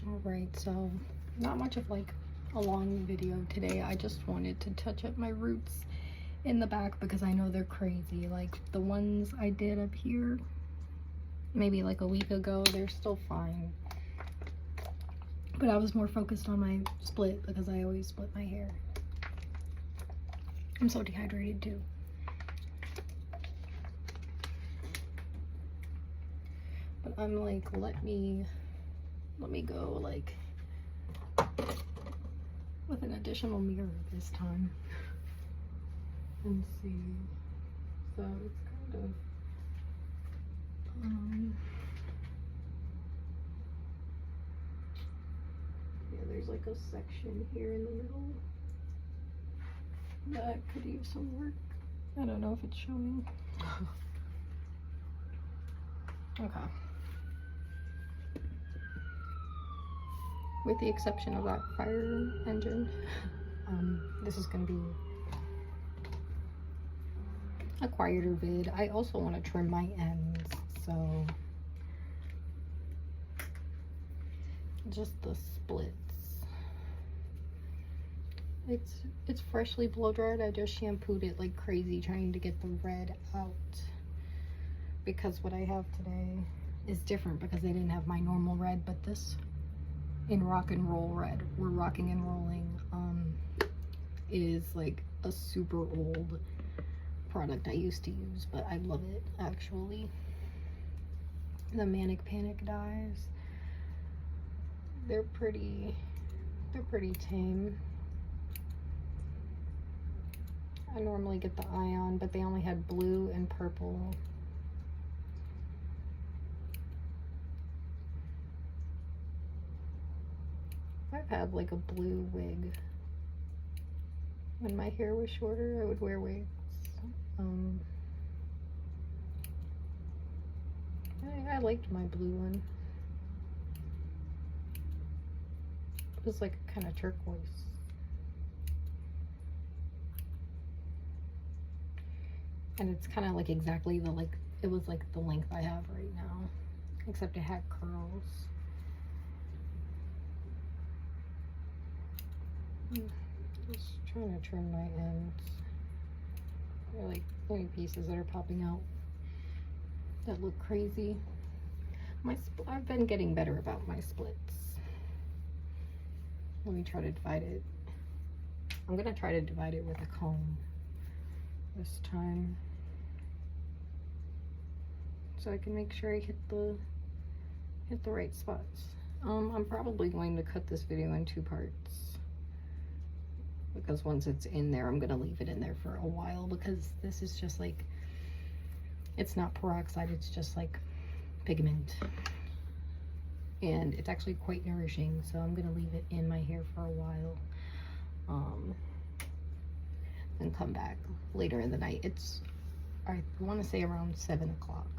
Alright, so not much of like a long video today. I just wanted to touch up my roots in the back because I know they're crazy. Like the ones I did up here maybe like a week ago, they're still fine. But I was more focused on my split because I always split my hair. I'm so dehydrated too. But I'm like, let me go like with an additional mirror this time and see. So it's kind of yeah, there's like a section here in the middle that could use some work. I don't know if it's showing. Okay. With the exception of that fire engine, this is going to be a quieter vid. I also want to trim my ends, so just the splits. It's freshly blow dried. I just shampooed it like crazy trying to get the red out because what I have today is different because I didn't have my normal red, but this in rock and roll red, we're rocking and rolling, is like a super old product I used to use, but I love it actually. The Manic Panic dyes, they're pretty tame. I normally get the Ion, but they only had blue and purple. I've had like a blue wig. When my hair was shorter, I would wear wigs. I liked my blue one. It was like kind of turquoise. And it's kind of like exactly the it was like the length I have right now, except it had curls. Just trying to trim my ends. There are like any pieces that are popping out that look crazy. I've been getting better about my splits. Let me try to divide it. I'm gonna try to divide it with a comb this time, so I can make sure I hit the right spots. I'm probably going to cut this video in 2 parts because once it's in there, I'm gonna leave it in there for a while because this is just like, it's not peroxide, it's just like pigment, and it's actually quite nourishing, so I'm gonna leave it in my hair for a while, and come back later in the night. It's, I want to say around 7 o'clock,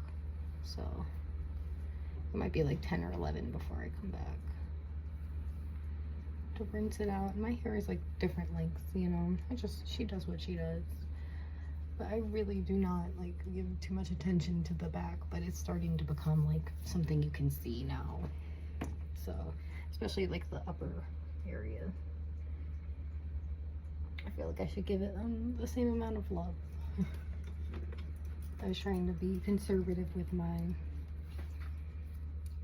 so it might be like 10 or 11 before I come back to rinse it out. My hair is like different lengths, you know. She does what she does, but I really do not like give too much attention to the back, but it's starting to become like something you can see now, so especially like the upper area. I feel like I should give it the same amount of love. I was trying to be conservative with my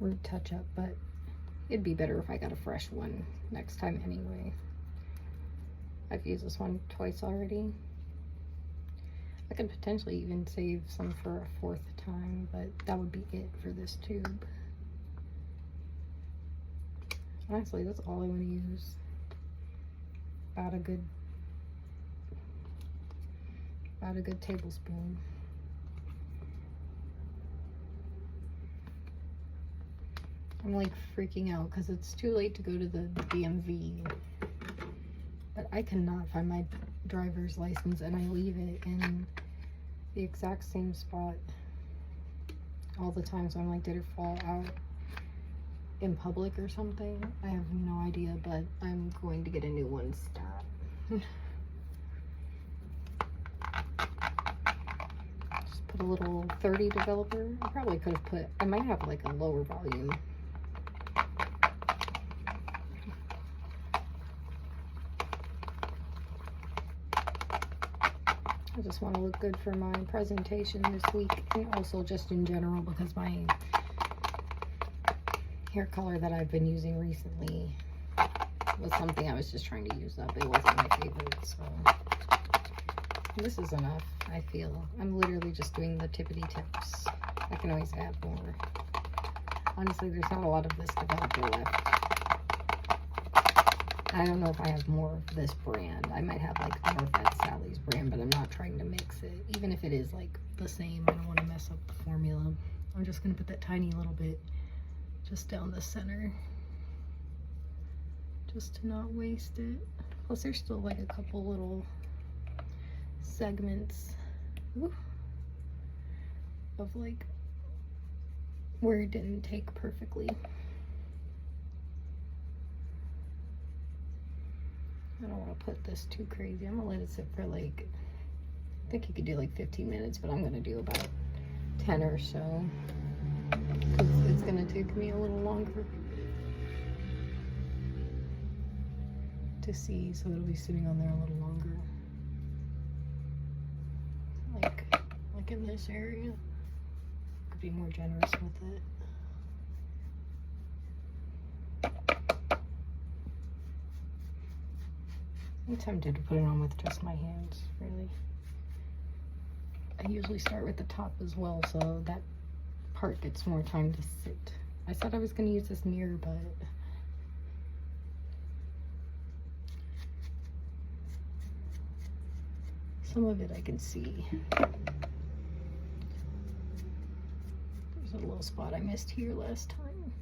root touch-up, but it'd be better if I got a fresh one next time anyway. I've used this one twice already. I could potentially even save some for a 4th time, but that would be it for this tube. Honestly, that's all I want to use. About a good tablespoon. I'm like freaking out because it's too late to go to the DMV, but I cannot find my driver's license, and I leave it in the exact same spot all the time, so I'm like, did it fall out in public or something? I have no idea, but I'm going to get a new one stat. Just put a little 30 developer. I probably could have put, I might have like a lower volume. just want to look good for my presentation this week, and also just in general because my hair color that I've been using recently was something I was just trying to use up. It wasn't my favorite, so this is enough, I feel. I'm literally just doing the tippity tips. I can always add more. Honestly, there's not a lot of this developer left. I don't know if I have more of this brand. I might have like more of that Sally's brand, but I'm not trying to mix it. Even if it is like the same, I don't want to mess up the formula. I'm just going to put that tiny little bit just down the center, just to not waste it. Plus there's still like a couple little segments of like where it didn't take perfectly. I don't want to put this too crazy. I'm gonna let it sit for like, I think you could do like 15 minutes, but I'm gonna do about 10 or so, because it's gonna take me a little longer to see, so it'll be sitting on there a little longer. Like in this area. Could be more generous with it. I'm tempted to put it on with just my hands, really. I usually start with the top as well, so that part gets more time to sit. I said I was going to use this mirror, but some of it I can see. There's a little spot I missed here last time.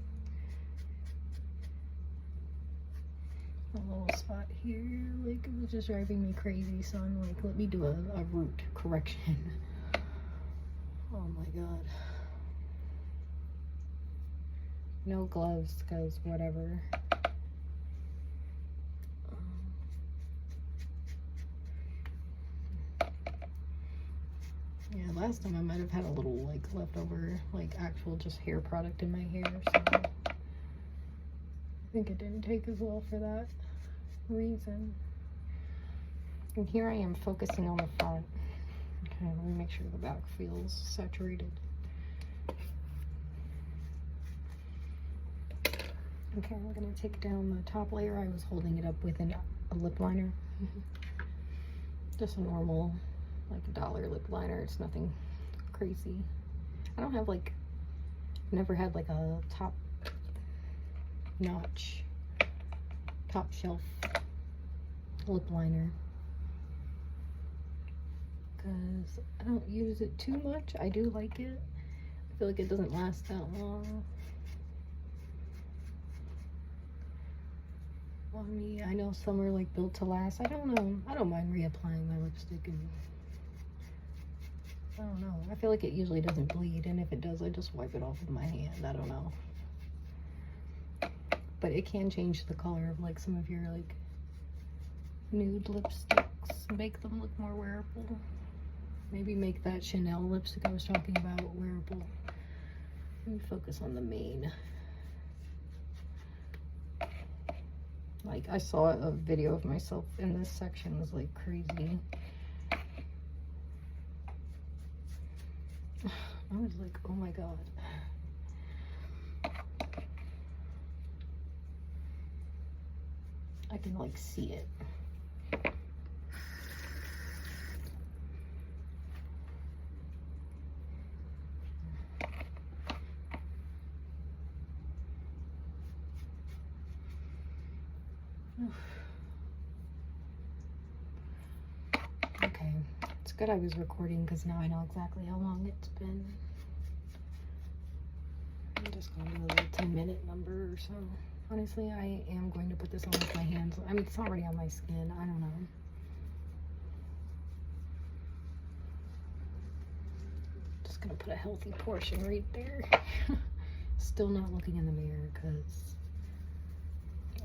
A little spot here, like it was just driving me crazy, so I'm like, let me do a root correction. Oh my god. No gloves, because whatever. Yeah, last time I might have had a little like leftover, like actual just hair product in my hair, so I think it didn't take as well for that reason. And here I am focusing on the front. Okay, let me make sure the back feels saturated. Okay, I'm gonna take down the top layer. I was holding it up with a lip liner. Just a normal, like $1 lip liner. It's nothing crazy. I don't have like, never had like a top notch, top shelf lip liner, because I don't use it too much. I do like it. I feel like it doesn't last that long on me. I know some are like built to last. I don't know. I don't mind reapplying my lipstick, and I don't know. I feel like it usually doesn't bleed, and if it does, I just wipe it off with my hand. I don't know. But it can change the color of like some of your like nude lipsticks, make them look more wearable. Maybe make that Chanel lipstick I was talking about wearable. Let me focus on the main. Like, I saw a video of myself in this section, it was like crazy. I was like, oh my god. I can like see it. Okay, it's good I was recording because now I know exactly how long it's been. I'm just going to do a little 10-minute number or so. Honestly, I am going to put this on with my hands. I mean, it's already on my skin. I don't know. Just gonna put a healthy portion right there. Still not looking in the mirror because,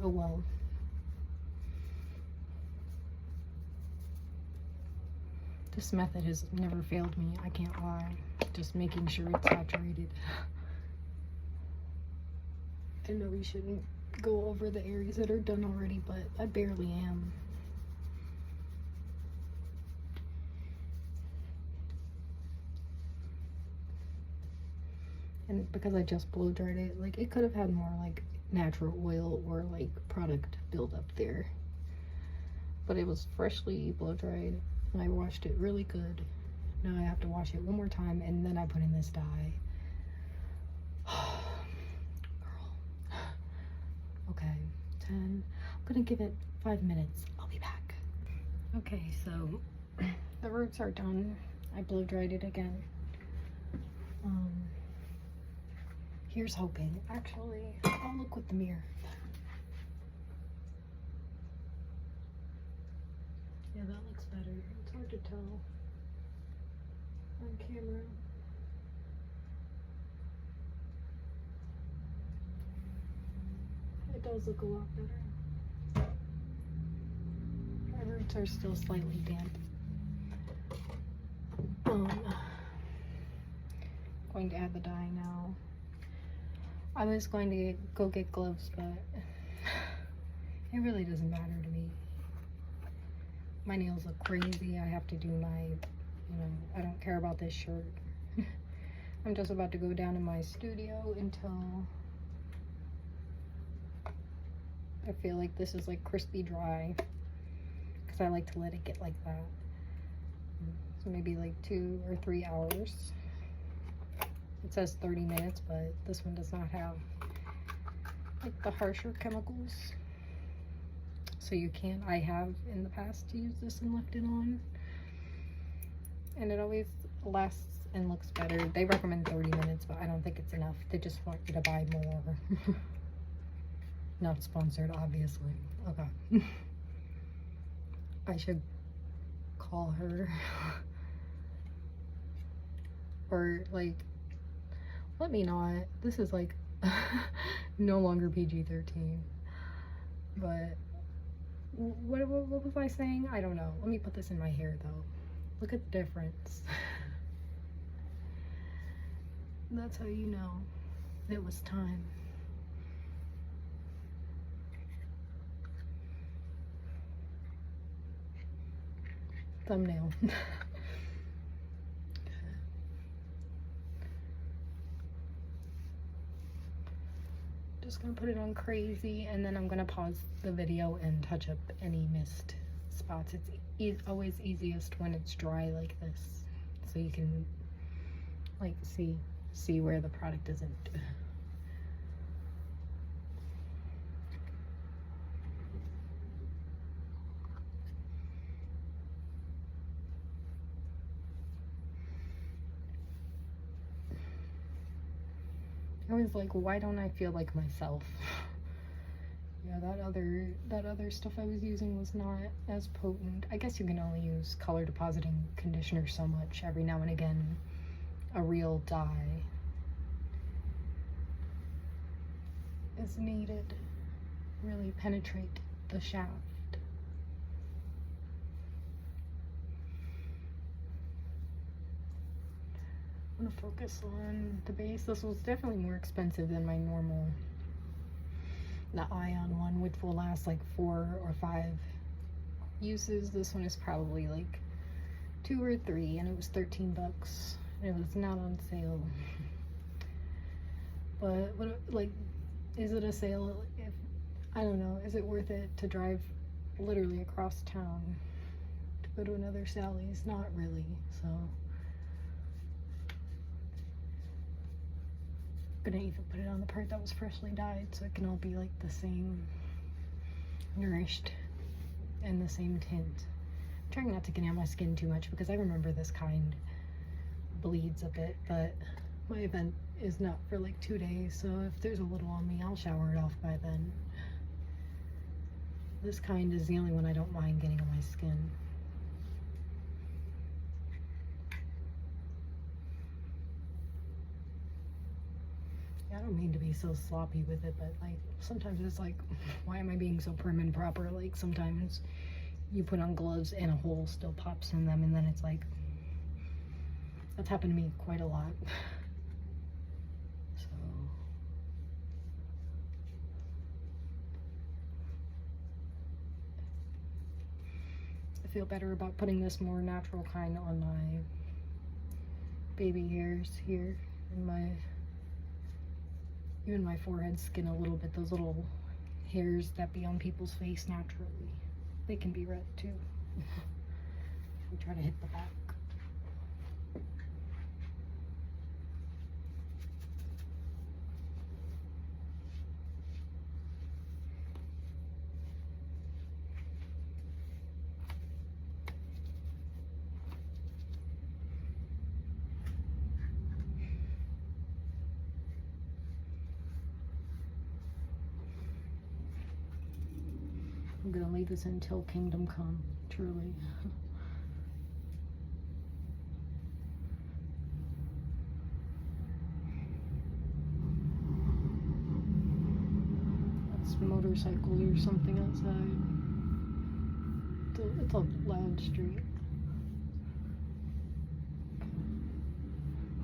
oh well. This method has never failed me. I can't lie. Just making sure it's saturated. I know we shouldn't go over the areas that are done already, but I barely am. And because I just blow dried it, like it could have had more like natural oil or like product buildup there. But it was freshly blow dried and I washed it really good. Now I have to wash it one more time and then I put in this dye. Girl. Okay, 10. I'm gonna give it 5 minutes. I'll be back. Okay, so the roots are done. I blow dried it again. Here's hoping. Actually, I'll look with the mirror. Yeah, that looks better. It's hard to tell on camera. It does look a lot better. My roots are still slightly damp. Going to add the dye now. I was going to go get gloves, but it really doesn't matter to me. My nails look crazy. I have to do my, I don't care about this shirt. I'm just about to go down in my studio until I feel like this is like crispy dry, because I like to let it get like that. So maybe like 2 or 3 hours. It says 30 minutes, but this one does not have like the harsher chemicals. So you can't. I have in the past used this and left it on. And it always lasts and looks better. They recommend 30 minutes, but I don't think it's enough. They just want you to buy more. Not sponsored, obviously. Okay. I should call her. Or like, let me not. This is like no longer PG-13. But what was I saying? I don't know. Let me put this in my hair though. Look at the difference. That's how you know it was time. Thumbnail. Just gonna put it on crazy, and then I'm gonna pause the video and touch up any missed spots. It's always easiest when it's dry like this, so you can like see where the product isn't. I was like, why don't I feel like myself? Yeah, that other stuff I was using was not as potent. I guess you can only use color depositing conditioner so much. Every now and again, a real dye is needed. Really penetrate the shaft. I'm gonna focus on the base. This was definitely more expensive than my normal, the Ion one, which will last like 4 or 5 uses. This one is probably like 2 or 3, and it was 13 bucks. It was not on sale. But what, like, is it a sale? If I don't know, is it worth it to drive literally across town to go to another Sally's? Not really. So I'm gonna even put it on the part that was freshly dyed, so it can all be like the same, nourished, and the same tint. I'm trying not to get on my skin too much because I remember this kind bleeds a bit, but my event is not for like 2 days, so if there's a little on me, I'll shower it off by then. This kind is the only one I don't mind getting on my skin. I don't mean to be so sloppy with it, but like sometimes it's like, why am I being so prim and proper? Like sometimes you put on gloves and a hole still pops in them, and then it's like, that's happened to me quite a lot. So I feel better about putting this more natural kind on my baby hairs here in my Even my forehead skin a little bit, those little hairs that be on people's face naturally, they can be red too. We try to hit the back. I'm gonna leave this until Kingdom Come, truly. That's motorcycles or something outside. It's a loud street.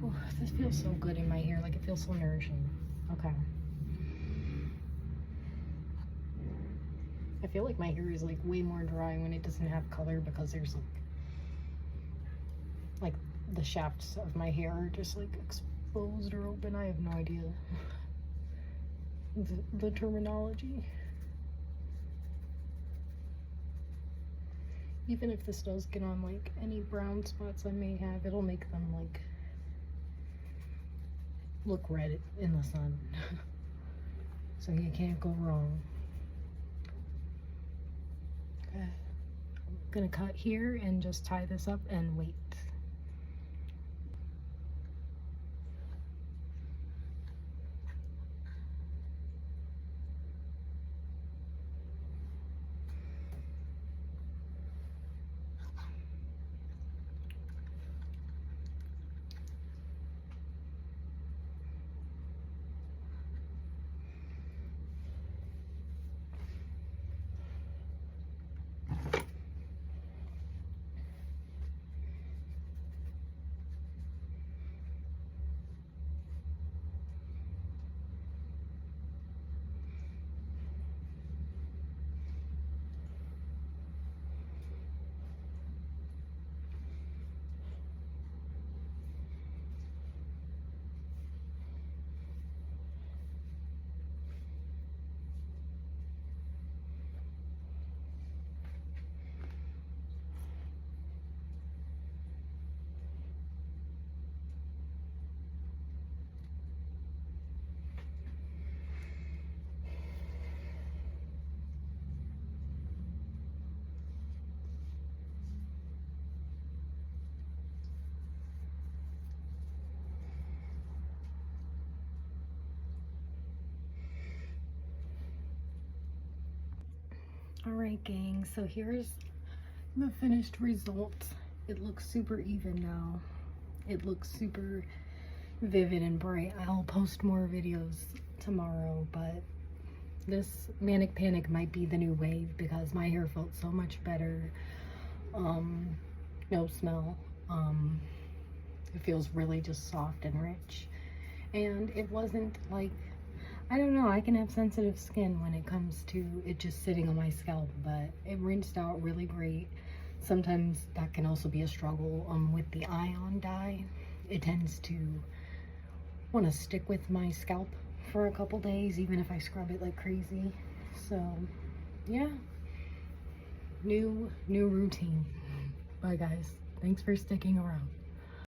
Ooh, this feels so good in my hair, like it feels so nourishing. Okay. I feel like my hair is like way more dry when it doesn't have color, because there's like the shafts of my hair are just like exposed or open. I have no idea the terminology. Even if this does get on like any brown spots I may have, it'll make them like look red in the sun. So you can't go wrong. Okay. I'm gonna cut here and just tie this up and wait. Alright gang, so here's the finished result. It looks super even now. It looks super vivid and bright. I'll post more videos tomorrow, but this Manic Panic might be the new wave because my hair felt so much better. No smell. It feels really just soft and rich. And it wasn't like, I don't know, I can have sensitive skin when it comes to it just sitting on my scalp, but it rinsed out really great. Sometimes that can also be a struggle with the ion dye. It tends to want to stick with my scalp for a couple days, even if I scrub it like crazy. So yeah, new routine. Bye guys, thanks for sticking around.